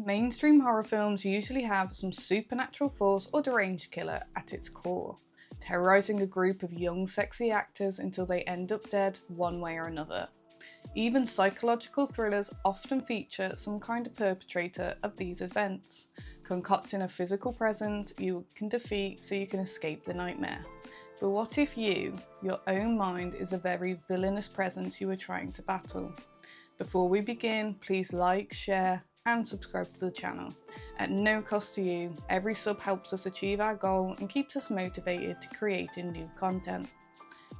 Mainstream horror films usually have some supernatural force or deranged killer at its core, terrorising a group of young sexy actors until they end up dead one way or another. Even psychological thrillers often feature some kind of perpetrator of these events, concocting a physical presence you can defeat so you can escape the nightmare. But what if you, your own mind, is a very villainous presence you are trying to battle? Before we begin, please like, share, and subscribe to the channel. At no cost to you, every sub helps us achieve our goal and keeps us motivated to creating new content.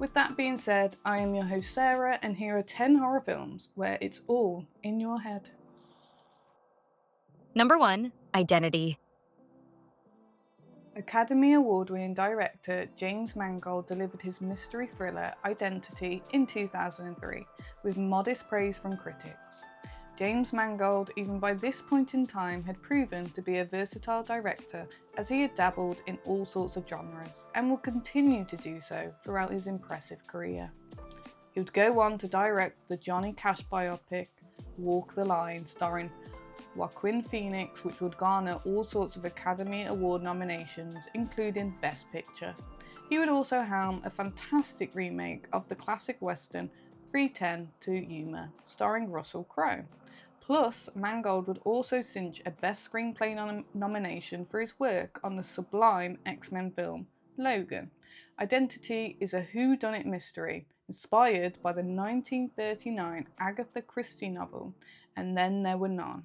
With that being said, I am your host Sarah, and here are 10 horror films where it's all in your head. Number 1. Identity. Academy Award-winning director James Mangold delivered his mystery thriller Identity in 2003, with modest praise from critics. James Mangold, even by this point in time, had proven to be a versatile director, as he had dabbled in all sorts of genres, and will continue to do so throughout his impressive career. He would go on to direct the Johnny Cash biopic Walk the Line, starring Joaquin Phoenix, which would garner all sorts of Academy Award nominations, including Best Picture. He would also helm a fantastic remake of the classic western 3:10 to Yuma, starring Russell Crowe. Plus, Mangold would also cinch a Best Screenplay nomination for his work on the sublime X-Men film, Logan. Identity is a whodunit mystery inspired by the 1939 Agatha Christie novel, And Then There Were None.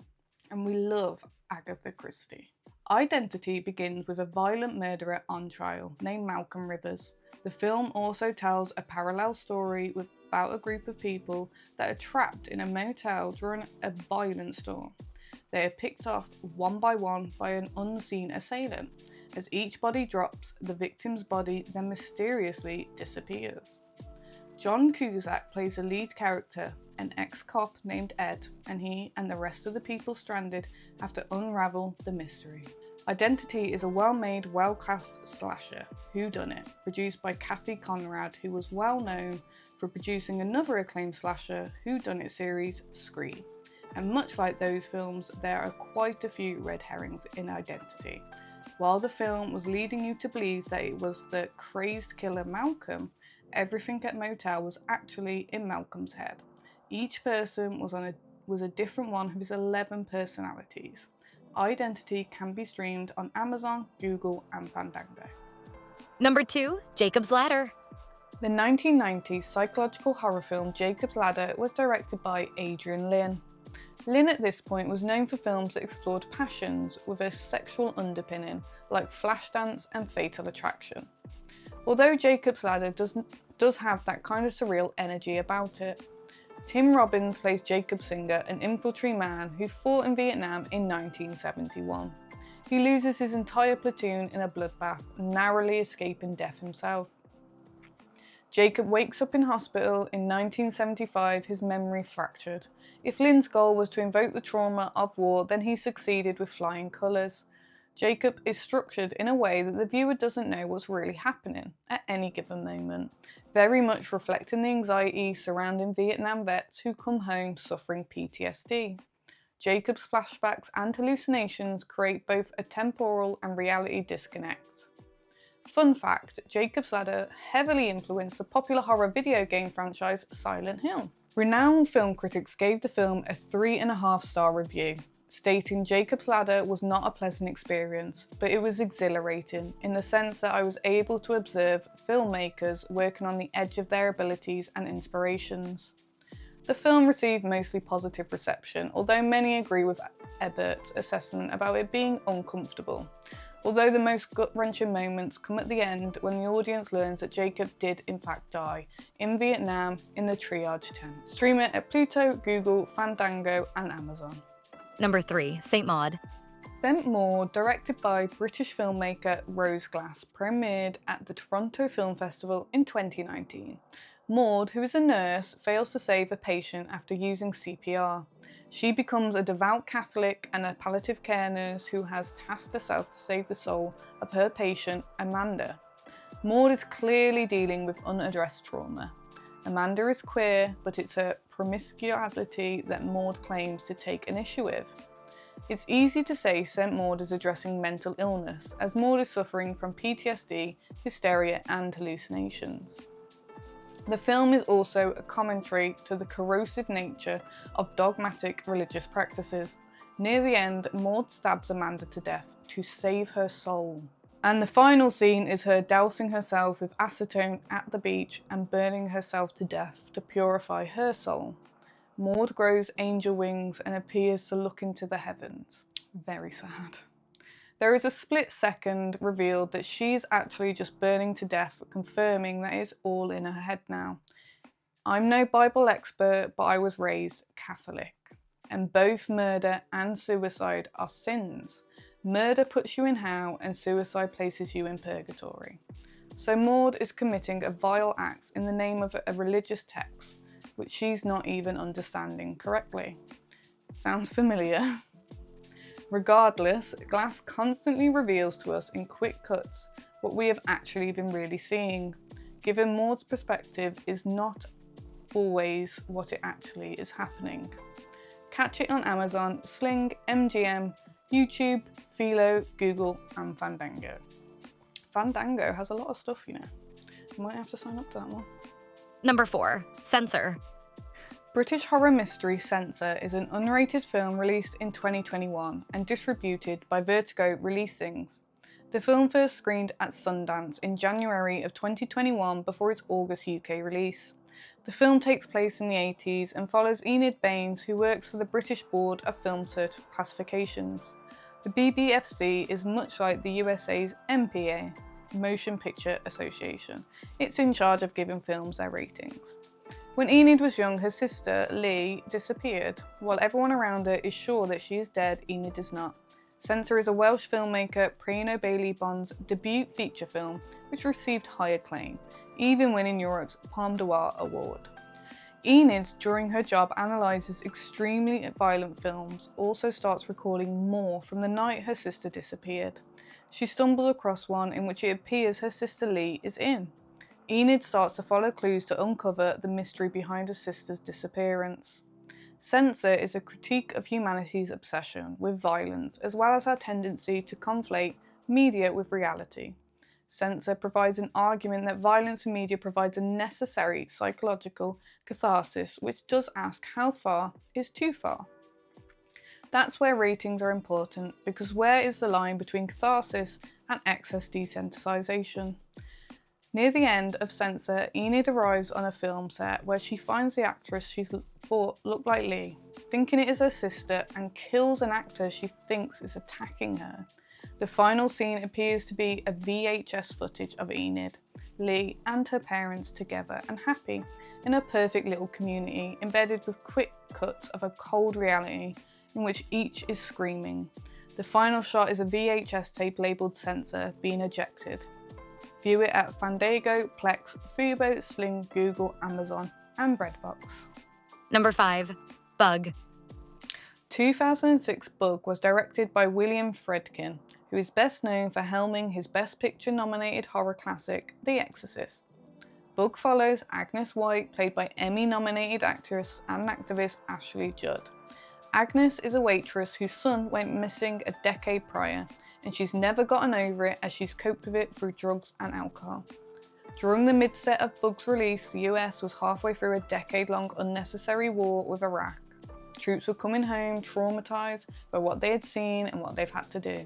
And we love Agatha Christie. Identity begins with a violent murderer on trial named Malcolm Rivers. The film also tells a parallel story about a group of people that are trapped in a motel during a violent storm. They are picked off one by one by an unseen assailant. As each body drops, the victim's body then mysteriously disappears. John Cusack plays the lead character, an ex-cop named Ed, and he and the rest of the people stranded have to unravel the mystery. Identity is a well-made, well-cast slasher whodunit, produced by Kathy Conrad, who was well known for producing another acclaimed slasher whodunit series, Scream. And much like those films, there are quite a few red herrings in Identity. While the film was leading you to believe that it was the crazed killer Malcolm, everything at motel was actually in Malcolm's head. Each person was a different one of his 11 personalities. Identity can be streamed on Amazon, Google, and Fandango. Number 2. Jacob's Ladder. The 1990s psychological horror film Jacob's Ladder was directed by Adrian Lyne. Lyne at this point was known for films that explored passions with a sexual underpinning, like Flashdance and Fatal Attraction. Although Jacob's Ladder does have that kind of surreal energy about it. Tim Robbins plays Jacob Singer, an infantry man who fought in Vietnam in 1971. He loses his entire platoon in a bloodbath, narrowly escaping death himself. Jacob wakes up in hospital in 1975, his memory fractured. If Lynn's goal was to invoke the trauma of war, then he succeeded with flying colours. Jacob is structured in a way that the viewer doesn't know what's really happening at any given moment, very much reflecting the anxiety surrounding Vietnam vets who come home suffering PTSD. Jacob's flashbacks and hallucinations create both a temporal and reality disconnect. Fun fact, Jacob's Ladder heavily influenced the popular horror video game franchise Silent Hill. Renowned film critics gave the film a 3.5-star review, stating Jacob's Ladder was not a pleasant experience, but it was exhilarating in the sense that I was able to observe filmmakers working on the edge of their abilities and inspirations. The film received mostly positive reception, although many agree with Ebert's assessment about it being uncomfortable. Although the most gut-wrenching moments come at the end when the audience learns that Jacob did in fact die in Vietnam in the triage tent. Stream it at Pluto, Google, Fandango, and Amazon. Number 3. St. Maud. St. Maud, directed by British filmmaker Rose Glass, premiered at the Toronto Film Festival in 2019. Maud, who is a nurse, fails to save a patient after using CPR. She becomes a devout Catholic and a palliative care nurse who has tasked herself to save the soul of her patient, Amanda. Maud is clearly dealing with unaddressed trauma. Amanda is queer, but it's her promiscuity that Maud claims to take an issue with. It's easy to say St. Maud is addressing mental illness, as Maud is suffering from PTSD, hysteria, and hallucinations. The film is also a commentary to the corrosive nature of dogmatic religious practices. Near the end, Maud stabs Amanda to death to save her soul. And the final scene is her dousing herself with acetone at the beach and burning herself to death to purify her soul. Maud grows angel wings and appears to look into the heavens. Very sad. There is a split second revealed that she's actually just burning to death, confirming that it's all in her head now. I'm no Bible expert, but I was raised Catholic, and both murder and suicide are sins. Murder puts you in hell and suicide places you in purgatory. So Maud is committing a vile act in the name of a religious text, which she's not even understanding correctly. Sounds familiar? Regardless, Glass constantly reveals to us in quick cuts what we have actually been really seeing, given Maud's perspective is not always what it actually is happening. Catch it on Amazon, Sling, MGM, YouTube, Philo, Google, and Fandango. Fandango has a lot of stuff, you know. You might have to sign up to that one. Number 4. Censor. British horror mystery Censor is an unrated film released in 2021 and distributed by Vertigo Releasings. The film first screened at Sundance in January of 2021 before its August UK release. The film takes place in the 80s and follows Enid Baines, who works for the British Board of Film Classifications. The BBFC is much like the USA's MPA, Motion Picture Association. It's in charge of giving films their ratings. When Enid was young, her sister, Lee, disappeared. While everyone around her is sure that she is dead, Enid is not. Censor is a Welsh filmmaker, Prino Bailey Bond's debut feature film, which received high acclaim, even winning Europe's Palme d'Or award. Enid, during her job, analyses extremely violent films, also starts recalling more from the night her sister disappeared. She stumbles across one in which it appears her sister Lee is in. Enid starts to follow clues to uncover the mystery behind her sister's disappearance. Censor is a critique of humanity's obsession with violence, as well as our tendency to conflate media with reality. Censor provides an argument that violence in media provides a necessary psychological catharsis, which does ask how far is too far. That's where ratings are important, because where is the line between catharsis and excess desensitization? Near the end of Censor, Enid arrives on a film set where she finds the actress she's thought looked like Lee, thinking it is her sister, and kills an actor she thinks is attacking her. The final scene appears to be a VHS footage of Enid, Lee, and her parents together and happy in a perfect little community, embedded with quick cuts of a cold reality in which each is screaming. The final shot is a VHS tape labelled Censor being ejected. View it at Fandango, Plex, Fubo, Sling, Google, Amazon, and Breadbox. Number 5. Bug. 2006 Bug was directed by William Friedkin, who is best known for helming his Best Picture nominated horror classic, The Exorcist. Bug follows Agnes White, played by Emmy-nominated actress and activist Ashley Judd. Agnes is a waitress whose son went missing a decade prior, and she's never gotten over it as she's coped with it through drugs and alcohol. During the mid-set of Bug's release, the US was halfway through a decade-long unnecessary war with Iraq. Troops were coming home traumatised by what they had seen and what they've had to do.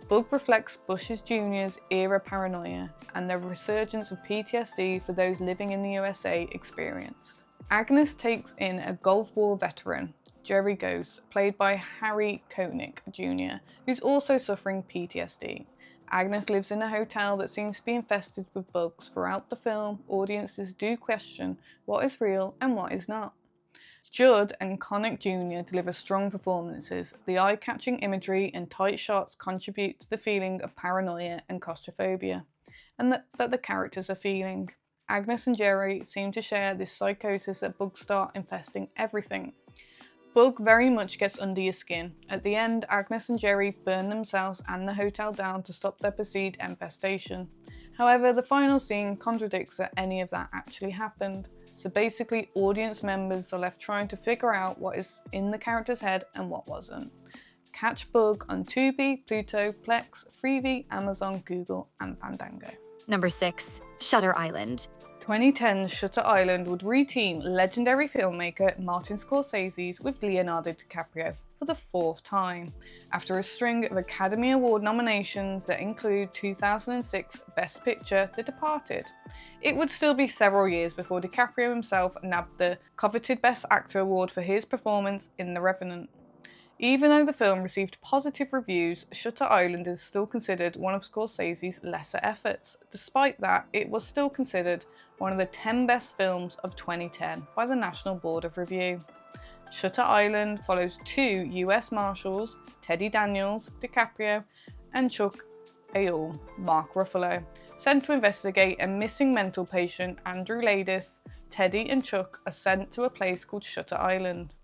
Bug reflects Bush Jr.'s era paranoia and the resurgence of PTSD for those living in the USA experienced. Agnes takes in a Gulf War veteran, Jerry Ghost, played by Harry Connick Jr., who's also suffering PTSD. Agnes lives in a hotel that seems to be infested with bugs. Throughout the film, audiences do question what is real and what is not. Judd and Connick Jr. deliver strong performances. The eye-catching imagery and tight shots contribute to the feeling of paranoia and claustrophobia, and that the characters are feeling. Agnes and Jerry seem to share this psychosis that bugs start infesting everything. Bug very much gets under your skin. At the end, Agnes and Jerry burn themselves and the hotel down to stop their perceived infestation. However, the final scene contradicts that any of that actually happened. So basically, audience members are left trying to figure out what is in the character's head and what wasn't. Catch Bug on Tubi, Pluto, Plex, Freevee, Amazon, Google, and Fandango. Number 6. Shutter Island. 2010's Shutter Island would reteam legendary filmmaker Martin Scorsese's with Leonardo DiCaprio for the 4th time, after a string of Academy Award nominations that include 2006 Best Picture The Departed. It would still be several years before DiCaprio himself nabbed the coveted Best Actor award for his performance in The Revenant. Even though the film received positive reviews, Shutter Island is still considered one of Scorsese's lesser efforts. Despite that, it was still considered one of the 10 best films of 2010 by the National Board of Review. Shutter Island follows 2 US Marshals, Teddy Daniels, DiCaprio, and Chuck Ayul, Mark Ruffalo, sent to investigate a missing mental patient, Andrew Ladis. Teddy and Chuck are sent to a place called Shutter Island.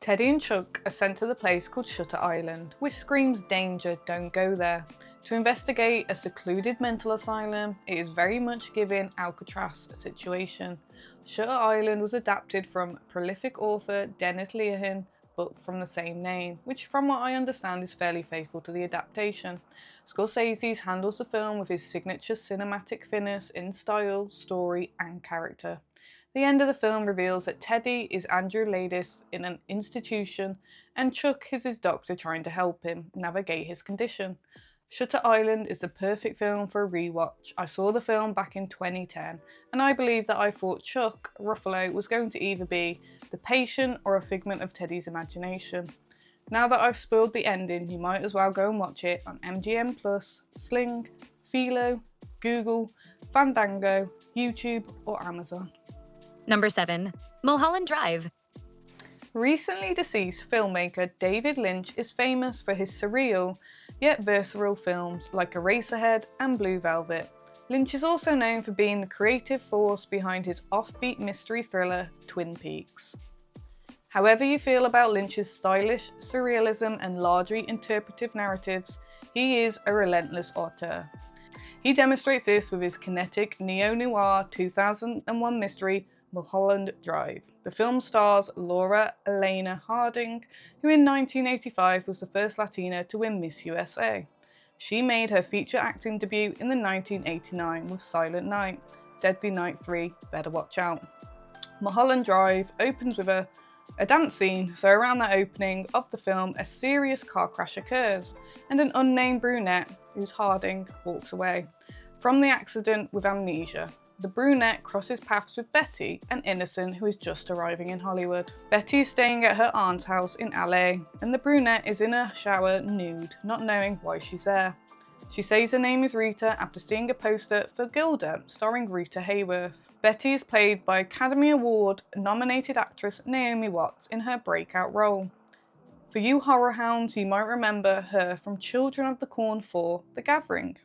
Teddy and Chuck are sent to the place called Shutter Island, which screams danger, don't go there, to investigate a secluded mental asylum. It is very much giving Alcatraz situation. Shutter Island was adapted from prolific author Dennis Leahan's book from the same name, which from what I understand is fairly faithful to the adaptation. Scorsese handles the film with his signature cinematic finesse in style, story and character. The end of the film reveals that Teddy is Andrew Ladis in an institution and Chuck is his doctor trying to help him navigate his condition. Shutter Island is the perfect film for a rewatch. I saw the film back in 2010 and I believe that I thought Chuck Ruffalo was going to either be the patient or a figment of Teddy's imagination. Now that I've spoiled the ending, you might as well go and watch it on MGM+, Sling, Philo, Google, Fandango, YouTube or Amazon. Number 7. Mulholland Drive. Recently deceased filmmaker David Lynch is famous for his surreal yet versatile films like Eraserhead and Blue Velvet. Lynch is also known for being the creative force behind his offbeat mystery thriller Twin Peaks. However you feel about Lynch's stylish surrealism and largely interpretive narratives, he is a relentless auteur. He demonstrates this with his kinetic neo-noir 2001 mystery Mulholland Drive. The film stars Laura Elena Harding, who in 1985 was the first Latina to win Miss USA. She made her feature acting debut in the 1989 with Silent Night, Deadly Night 3, Better Watch Out. Mulholland Drive opens with a dance scene, so around that opening of the film a serious car crash occurs and an unnamed brunette, who's Harding, walks away from the accident with amnesia. The brunette crosses paths with Betty, an innocent who is just arriving in Hollywood. Betty is staying at her aunt's house in LA, and the brunette is in a shower nude, not knowing why she's there. She says her name is Rita after seeing a poster for Gilda, starring Rita Hayworth. Betty is played by Academy Award nominated actress Naomi Watts in her breakout role. For you horror hounds, you might remember her from Children of the Corn 4, The Gathering,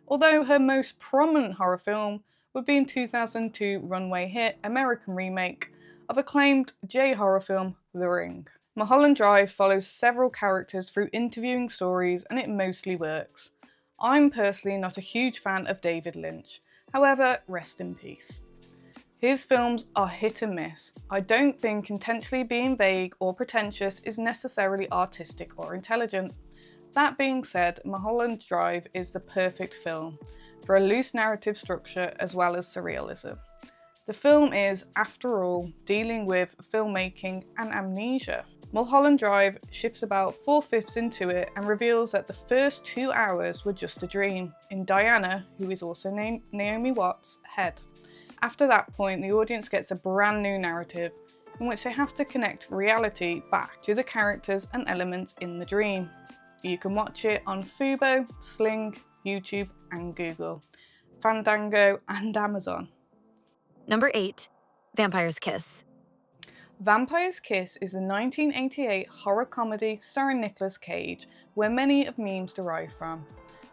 although her most prominent horror film would be in 2002 runway hit American remake of acclaimed J-horror film The Ring. Mulholland Drive follows several characters through interviewing stories and it mostly works. I'm personally not a huge fan of David Lynch, however, rest in peace. His films are hit and miss. I don't think intentionally being vague or pretentious is necessarily artistic or intelligent. That being said, Mulholland Drive is the perfect film for a loose narrative structure as well as surrealism. The film is, after all, dealing with filmmaking and amnesia. Mulholland Drive shifts about 4/5 into it and reveals that the first 2 hours were just a dream in Diana, who is also Naomi Watts' head. After that point, the audience gets a brand new narrative in which they have to connect reality back to the characters and elements in the dream. You can watch it on Fubo, Sling, YouTube and Google, Fandango and Amazon. Number 8. Vampire's Kiss. Vampire's Kiss is the 1988 horror comedy starring Nicolas Cage, where many of memes derive from.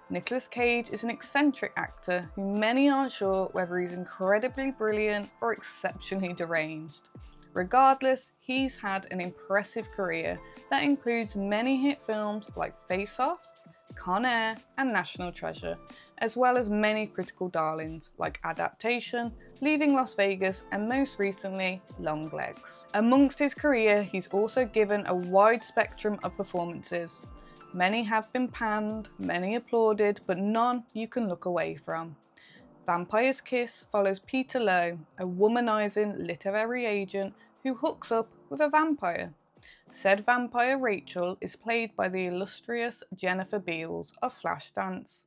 Nicolas Cage is an eccentric actor who many aren't sure whether he's incredibly brilliant or exceptionally deranged. Regardless, he's had an impressive career that includes many hit films like Face Off, Con Air and National Treasure, as well as many critical darlings like Adaptation, Leaving Las Vegas and most recently Long Legs. Amongst his career, he's also given a wide spectrum of performances. Many have been panned, many applauded, but none you can look away from. Vampire's Kiss follows Peter Lowe, a womanizing literary agent who hooks up with a vampire. Said vampire Rachel is played by the illustrious Jennifer Beals of Flashdance.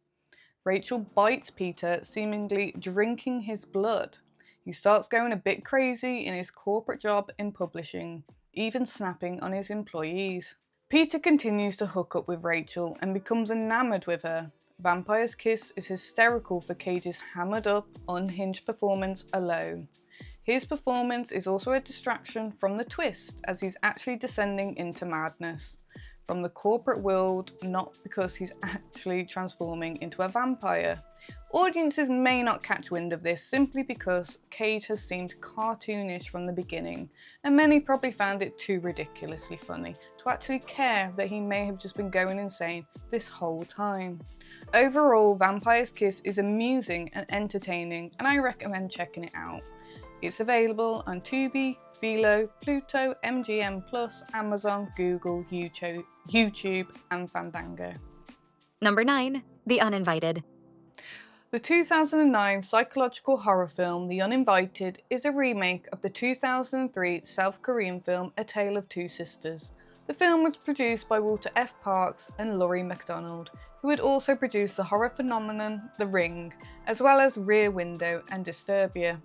Rachel bites Peter, seemingly drinking his blood. He starts going a bit crazy in his corporate job in publishing, even snapping on his employees. Peter continues to hook up with Rachel and becomes enamored with her. Vampire's Kiss is hysterical for Cage's hammered up, unhinged performance alone. His performance is also a distraction from the twist, as he's actually descending into madness from the corporate world, not because he's actually transforming into a vampire. Audiences may not catch wind of this simply because Cage has seemed cartoonish from the beginning, and many probably found it too ridiculously funny to actually care that he may have just been going insane this whole time. Overall, Vampire's Kiss is amusing and entertaining, and I recommend checking it out. It's available on Tubi, Philo, Pluto, MGM+, Amazon, Google, YouTube and Fandango. Number 9. The Uninvited. The 2009 psychological horror film The Uninvited is a remake of the 2003 South Korean film A Tale of Two Sisters. The film was produced by Walter F. Parks and Laurie MacDonald, who had also produced the horror phenomenon The Ring, as well as Rear Window and Disturbia.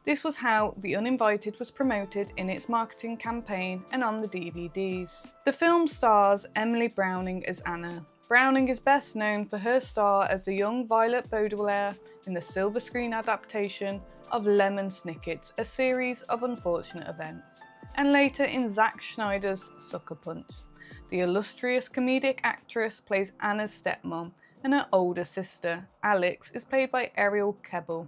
This was how The Uninvited was promoted in its marketing campaign and on the DVDs. The film stars Emily Browning as Anna. Browning is best known for her star as the young Violet Baudelaire in the silver screen adaptation of Lemon Snicket, a series of unfortunate events, and later in Zack Snyder's Sucker Punch. The illustrious comedic actress plays Anna's stepmom, and her older sister, Alex, is played by Ariel Kebbel,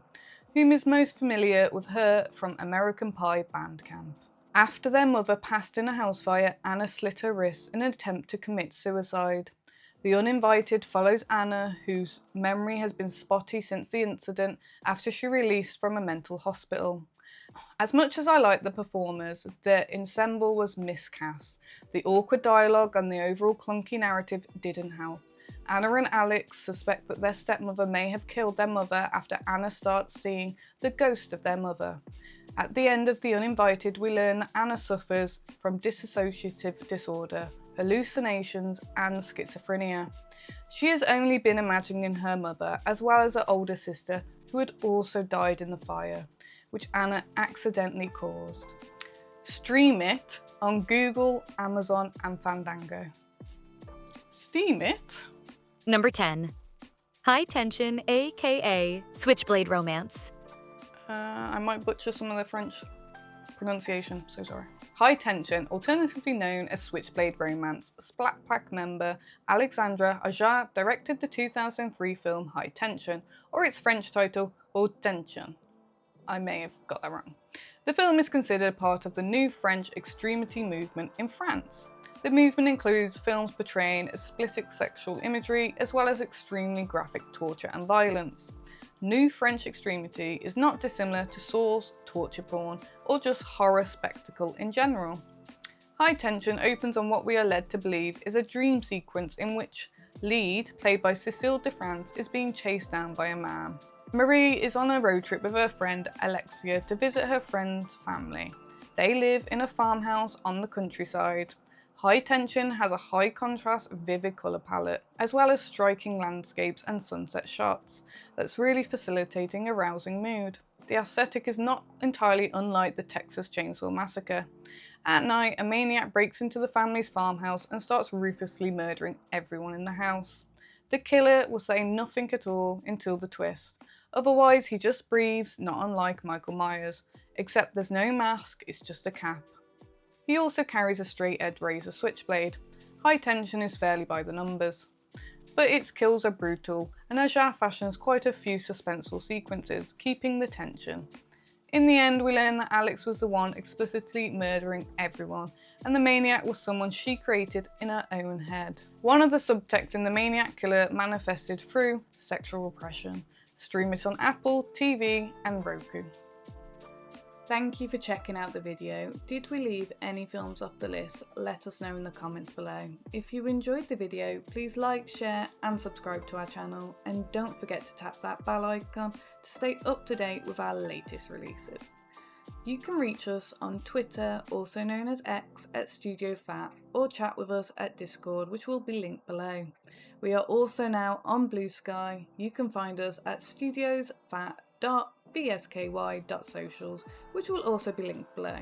whom is most familiar with her from American Pie Bandcamp. After their mother passed in a house fire, Anna slit her wrist in an attempt to commit suicide. The Uninvited follows Anna, whose memory has been spotty since the incident after she released from a mental hospital. As much as I like the performers, the ensemble was miscast. The awkward dialogue and the overall clunky narrative didn't help. Anna and Alex suspect that their stepmother may have killed their mother after Anna starts seeing the ghost of their mother. At the end of The Uninvited, we learn that Anna suffers from dissociative disorder, hallucinations and schizophrenia. She has only been imagining her mother, as well as her older sister, who had also died in the fire, which Anna accidentally caused. Stream it on Google, Amazon and Fandango. Steam it? Number 10. High Tension, aka Switchblade Romance. I might butcher some of the French pronunciation, so sorry. High Tension, alternatively known as Switchblade Romance, Splat Pack member Alexandra Aja directed the 2003 film High Tension, or its French title, Haute Tension. I may have got that wrong. The film is considered part of the new French extremity movement in France. The movement includes films portraying explicit sexual imagery, as well as extremely graphic torture and violence. New French extremity is not dissimilar to Saws, torture porn, or just horror spectacle in general. High Tension opens on what we are led to believe is a dream sequence in which lead, played by Cécile de France, is being chased down by a man. Marie is on a road trip with her friend Alexia to visit her friend's family. They live in a farmhouse on the countryside. High Tension has a high contrast, vivid colour palette, as well as striking landscapes and sunset shots that's really facilitating a rousing mood. The aesthetic is not entirely unlike the Texas Chainsaw Massacre. At night, a maniac breaks into the family's farmhouse and starts ruthlessly murdering everyone in the house. The killer will say nothing at all until the twist. Otherwise, he just breathes, not unlike Michael Myers, except there's no mask, it's just a cap. He also carries a straight-edged razor switchblade. High Tension is fairly by the numbers, but its kills are brutal, and Aja fashions quite a few suspenseful sequences, keeping the tension. In the end, we learn that Alex was the one explicitly murdering everyone, and the maniac was someone she created in her own head. One of the subtexts in The Maniac Killer manifested through sexual repression. Stream it on Apple TV and Roku. Thank you for checking out the video. Did we leave any films off the list? Let us know in the comments below. If you enjoyed the video, please like, share and subscribe to our channel, and don't forget to tap that bell icon to stay up to date with our latest releases. You can reach us on Twitter, also known as X, at Studio Fat, or chat with us at Discord, which will be linked below. We are also now on Blue Sky. You can find us at studiosfat.bsky.socials, which will also be linked below.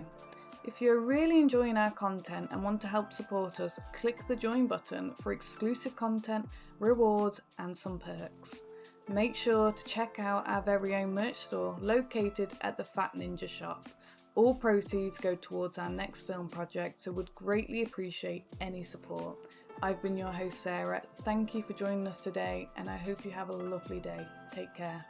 If you're really enjoying our content and want to help support us, click the join button for exclusive content, rewards and some perks. Make sure to check out our very own merch store located at the Fat Ninja shop. All proceeds go towards our next film project, so would greatly appreciate any support. I've been your host Sarah. Thank you for joining us today, and I hope you have a lovely day. Take care.